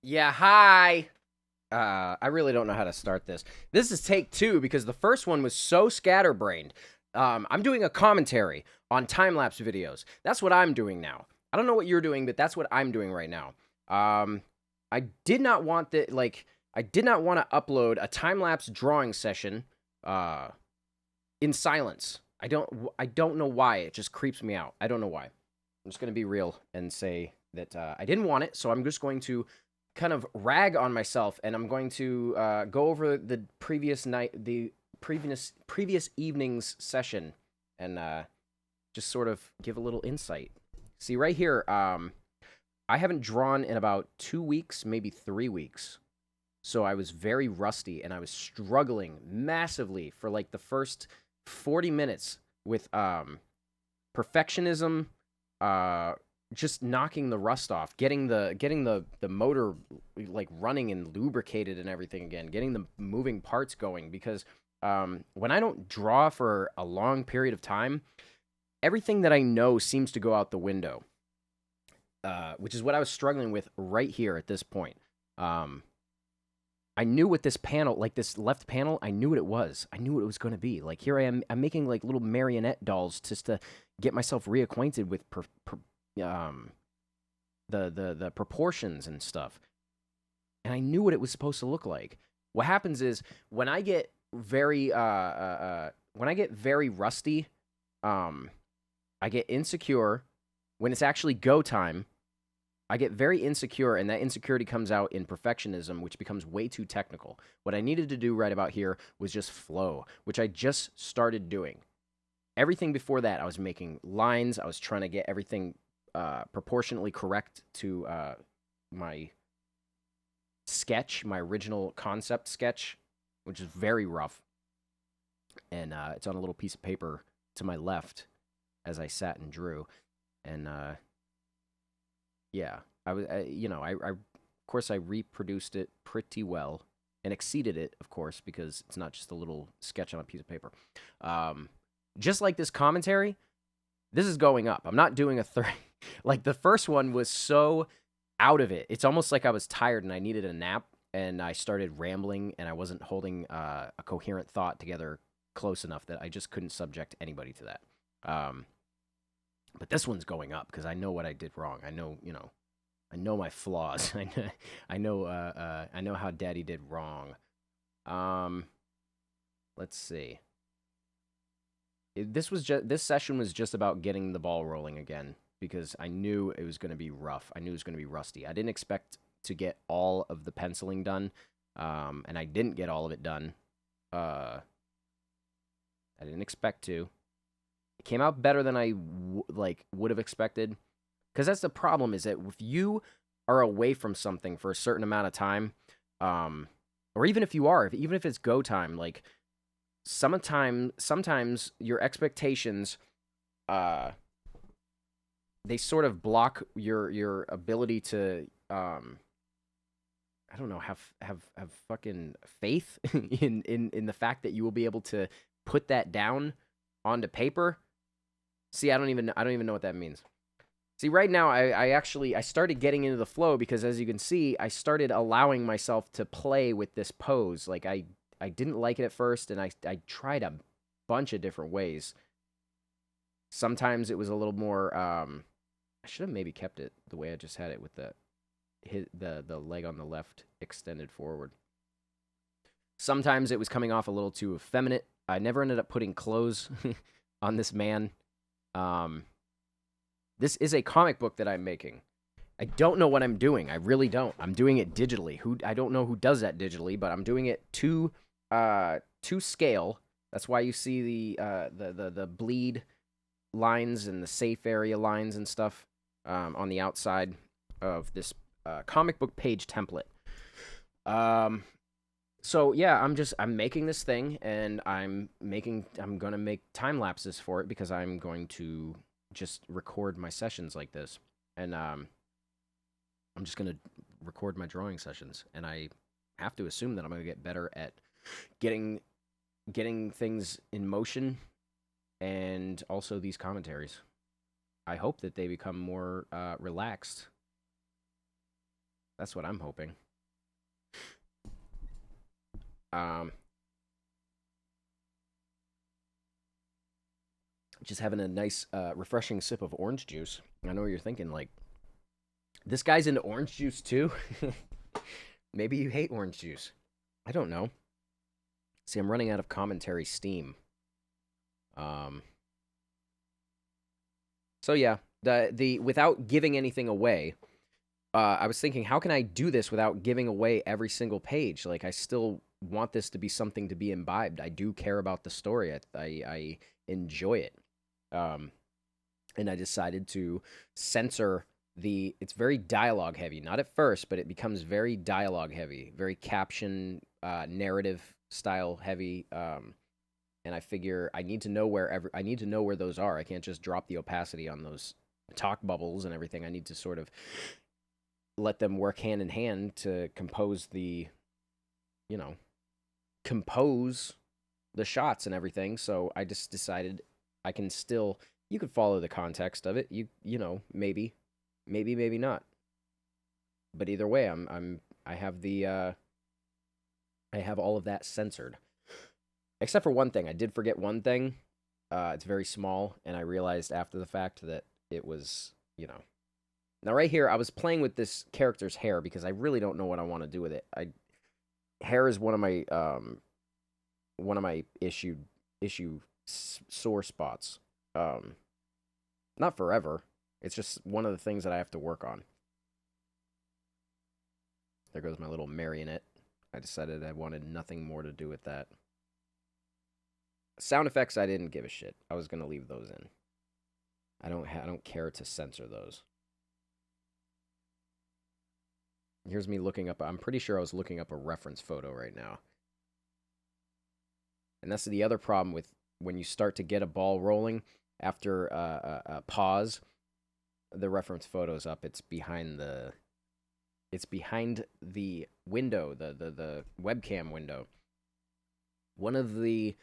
Yeah, hi. I really don't know how to start this. This is take two because the first one was so scatterbrained. I'm doing a commentary on time lapse videos. That's what I'm doing now. I don't know what you're doing, but that's what I'm doing right now. Um, I did not want that. I did not want to upload a time lapse drawing session uh, in silence. I don't know why. It just creeps me out. I don't know why. I'm just gonna be real and say that I didn't want it, so I'm just going to kind of rag on myself, and I'm going to go over the previous evening's session, and just sort of give a little insight. See right here, I haven't drawn in about 2 weeks, maybe 3 weeks. So I was very rusty, and I was struggling massively for like the first 40 minutes with perfectionism, uh, just knocking the rust off, getting the motor like running and lubricated and everything again, getting the moving parts going. Because when I don't draw for a long period of time, everything that I know seems to go out the window, which is what I was struggling with right here at this point. Um, I knew what this panel, like this left panel, I knew what it was. I knew what it was going to be. Like here I am, I'm making like little marionette dolls just to get myself reacquainted with um, the proportions and stuff. And I knew what it was supposed to look like. What happens is when I get very rusty, um, I get insecure. When it's actually go time, I get very insecure, and that insecurity comes out in perfectionism, which becomes way too technical. What I needed to do right about here was just flow, which I just started doing. Everything before that, I was making lines. I was trying to get everything proportionately correct to my sketch, my original concept sketch, which is very rough. And it's on a little piece of paper to my left as I sat and drew. And yeah, of course, I reproduced it pretty well and exceeded it, of course, because it's not just a little sketch on a piece of paper. Um, just like this commentary, this is going up. I'm not doing a third. Like the first one was so out of it. It's almost like I was tired and I needed a nap, and I started rambling, and I wasn't holding a coherent thought together close enough that I just couldn't subject anybody to that. Um, but this one's going up because I know what I did wrong. I know, I know my flaws. I know how Daddy did wrong. Um, let's see. This session was just about getting the ball rolling again because I knew it was going to be rough. I knew it was going to be rusty. I didn't expect to get all of the penciling done, and I didn't get all of it done. I didn't expect to. It came out better than I would have expected. Because that's the problem, is that if you are away from something for a certain amount of time, or even if you are, even if it's go time, like sometimes your expectations, they sort of block your ability to, I don't know, have fucking faith in the fact that you will be able to put that down onto paper. See, I don't even know what that means. See, right now, I started getting into the flow because, as you can see, I started allowing myself to play with this pose. Like, I didn't like it at first, and I tried a bunch of different ways. Sometimes it was a little more, I should have maybe kept it the way I just had it with the leg on the left extended forward. Sometimes it was coming off a little too effeminate. I never ended up putting clothes on this man. This is a comic book that I'm making. I don't know what I'm doing. I really don't. I'm doing it digitally. I don't know who does that digitally, but I'm doing it to scale. That's why you see the bleed lines and the safe area lines and stuff on the outside of this comic book page template. So yeah, I'm making this thing, and I'm gonna make time lapses for it because I'm going to just record my sessions like this, and I'm just gonna record my drawing sessions, and I have to assume that I'm gonna get better at getting things in motion, and also these commentaries. I hope that they become more relaxed That's what I'm hoping. Um, just having a nice, refreshing sip of orange juice. I know what you're thinking, like, this guy's into orange juice too? Maybe you hate orange juice. I don't know. See, I'm running out of commentary steam. Um, so yeah, the without giving anything away, I was thinking, how can I do this without giving away every single page? Like, I still want this to be something to be imbibed. I do care about the story. I enjoy it. Um, and I decided to censor it's very dialogue heavy. Not at first, but it becomes very dialogue heavy, very caption, narrative style heavy. And I figure I need to know I need to know where those are. I can't just drop the opacity on those talk bubbles and everything. I need to sort of let them work hand in hand to compose you know, compose the shots and everything. So I just decided I can still, you could follow the context of it. You know, maybe not. But either way, I have I have all of that censored. Except for one thing. I did forget one thing. It's very small, and I realized after the fact that it was, you know. Now right here, I was playing with this character's hair because I really don't know what I want to do with it. Hair is one of my issue sore spots. Not forever. It's just one of the things that I have to work on. There goes my little marionette. I decided I wanted nothing more to do with that. Sound effects, I didn't give a shit. I was gonna leave those in. I don't care to censor those. Here's me looking up. I'm pretty sure I was looking up a reference photo right now. And that's the other problem with when you start to get a ball rolling after a pause. The reference photo's up. It's behind the window, the webcam window. One of the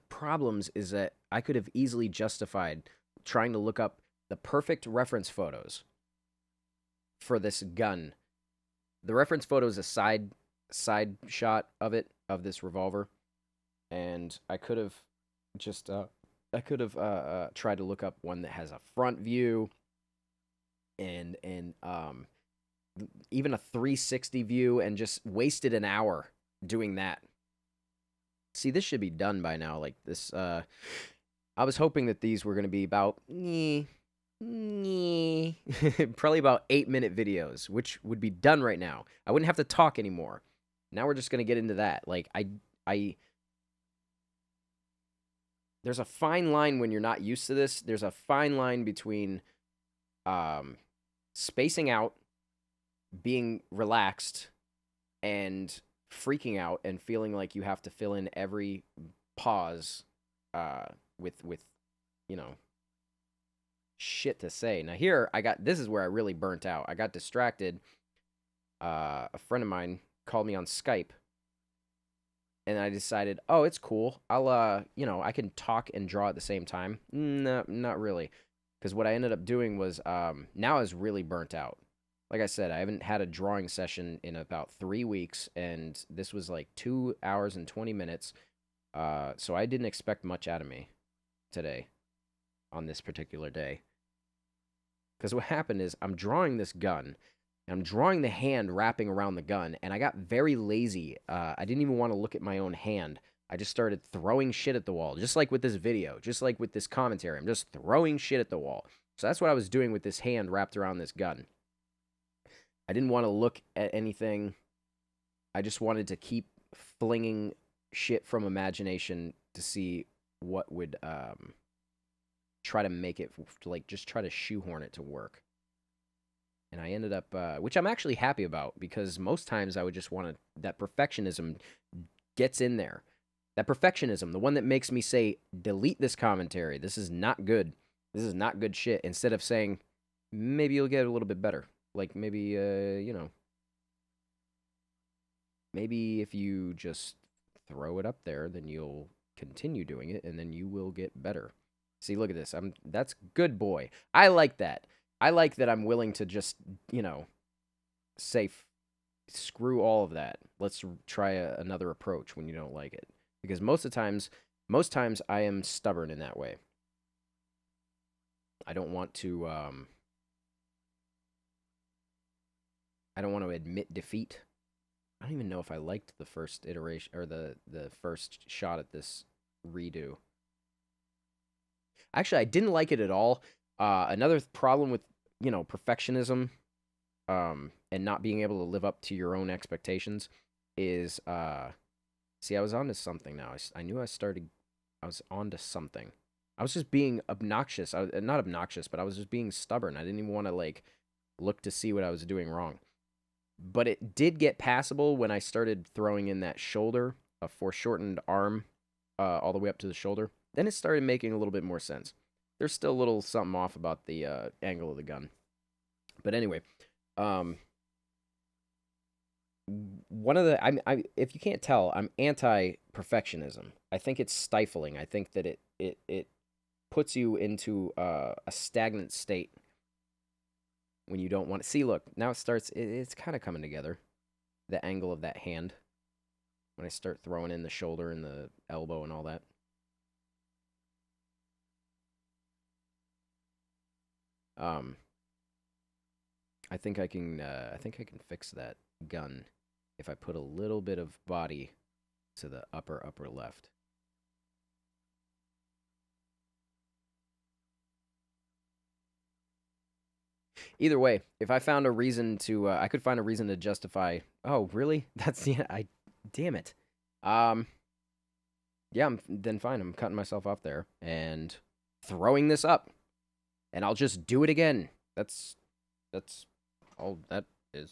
problems is that I could have easily justified trying to look up the perfect reference photos for this gun. The reference photo is a side shot of this revolver, and I could have just tried to look up one that has a front view and even a 360 view, and just wasted an hour doing that. See, this should be done by now. Like this, I was hoping that these were going to be about probably about 8-minute videos, which would be done right now. I wouldn't have to talk anymore. Now we're just going to get into that. Like there's a fine line when you're not used to this. There's a fine line between spacing out, being relaxed, and freaking out and feeling like you have to fill in every pause with you know, shit to say. Now here this is where I really burnt out. I got distracted. A friend of mine called me on Skype, and I decided, oh, it's cool. I'll you know, I can talk and draw at the same time. No, not really. Because what I ended up doing was now I was really burnt out. Like I said, I haven't had a drawing session in about 3 weeks, and this was like 2 hours and 20 minutes. So I didn't expect much out of me today on this particular day. Because what happened is I'm drawing this gun, and I'm drawing the hand wrapping around the gun, and I got very lazy. I didn't even want to look at my own hand. I just started throwing shit at the wall, just like with this video, just like with this commentary. I'm just throwing shit at the wall. So that's what I was doing with this hand wrapped around this gun. I didn't want to look at anything. I just wanted to keep flinging shit from imagination to see what would try to make it, like, just try to shoehorn it to work. And I ended up, which I'm actually happy about, because most times I would just want to, that perfectionism gets in there. That perfectionism, the one that makes me say, delete this commentary. This is not good. This is not good shit. Instead of saying, maybe you'll get a little bit better. Like, maybe, you know, maybe if you just throw it up there, then you'll continue doing it, and then you will get better. See, look at this. That's good boy. I like that. I like that I'm willing to just, you know, say, screw all of that. Let's try another approach when you don't like it. Because most times I am stubborn in that way. I don't want to, I don't want to admit defeat. I don't even know if I liked the first iteration, or the first shot at this redo. Actually, I didn't like it at all. Another problem with, perfectionism, and not being able to live up to your own expectations is, see, I was onto something now. I knew I was onto something. I was just being obnoxious. Not obnoxious, but I was just being stubborn. I didn't even want to, like, look to see what I was doing wrong. But it did get passable when I started throwing in that shoulder, a foreshortened arm, all the way up to the shoulder. Then it started making a little bit more sense. There's still a little something off about the angle of the gun. But anyway, one of the if you can't tell, I'm anti-perfectionism. I think it's stifling. I think that it puts you into a stagnant state when you don't want to see. Look, now it's kind of coming together. The angle of that hand when I start throwing in the shoulder and the elbow and all that. I think I can fix that gun if I put a little bit of body to the upper left. Either way, if I found a reason to, I could find a reason to justify. Oh, really? That's the. Damn it. Yeah. Then fine. I'm cutting myself off there and throwing this up, and I'll just do it again. That's all that is.